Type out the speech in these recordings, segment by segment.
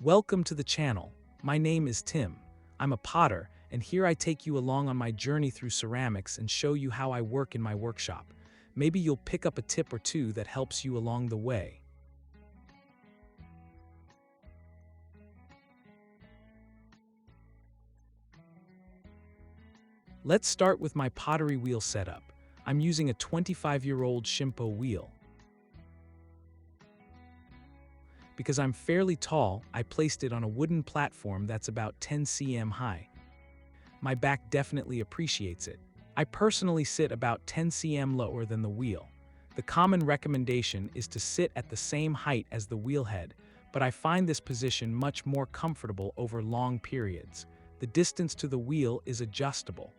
Welcome to the channel. My name is Tim. I'm a potter, and here I take you along on my journey through ceramics and show you how I work in my workshop. Maybe you'll pick up a tip or two that helps you along the way. Let's start with my pottery wheel setup. I'm using a 25-year-old Shimpo wheel. Because I'm fairly tall, I placed it on a wooden platform that's about 10 cm high. My back definitely appreciates it. I personally sit about 10 cm lower than the wheel. The common recommendation is to sit at the same height as the wheel head, but I find this position much more comfortable over long periods. The distance to the wheel is adjustable.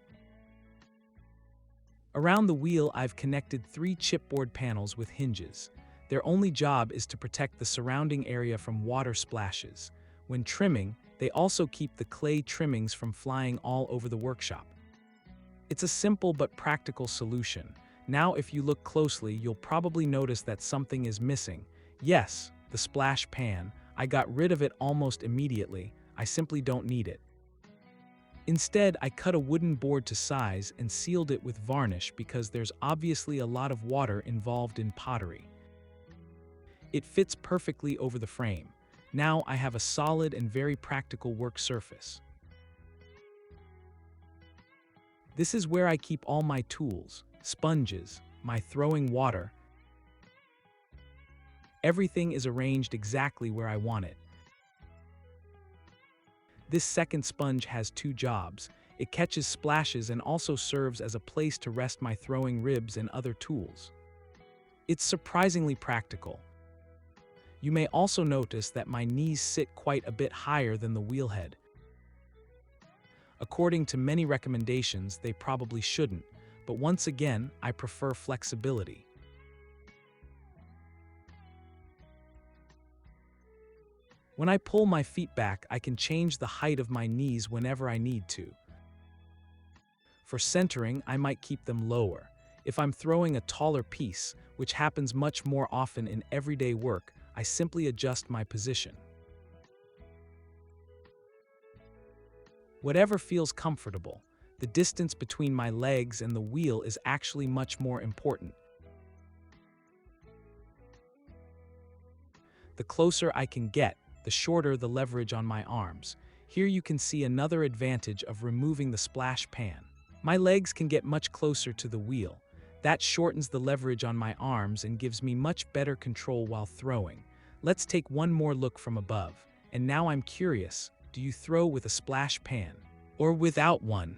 Around the wheel, I've connected 3 chipboard panels with hinges. Their only job is to protect the surrounding area from water splashes. When trimming, they also keep the clay trimmings from flying all over the workshop. It's a simple but practical solution. Now, if you look closely, you'll probably notice that something is missing. Yes, the splash pan. I got rid of it almost immediately. I simply don't need it. Instead, I cut a wooden board to size and sealed it with varnish because there's obviously a lot of water involved in pottery. It fits perfectly over the frame. Now I have a solid and very practical work surface. This is where I keep all my tools, sponges, my throwing water. Everything is arranged exactly where I want it. This second sponge has 2 jobs. It catches splashes and also serves as a place to rest my throwing ribs and other tools. It's surprisingly practical. You may also notice that my knees sit quite a bit higher than the wheel head. According to many recommendations, they probably shouldn't, but once again, I prefer flexibility. When I pull my feet back, I can change the height of my knees whenever I need to. For centering, I might keep them lower. If I'm throwing a taller piece, which happens much more often in everyday work, I simply adjust my position. Whatever feels comfortable, the distance between my legs and the wheel is actually much more important. The closer I can get, the shorter the leverage on my arms. Here you can see another advantage of removing the splash pan. My legs can get much closer to the wheel. That shortens the leverage on my arms and gives me much better control while throwing. Let's take one more look from above. And now I'm curious, do you throw with a splash pan or without one?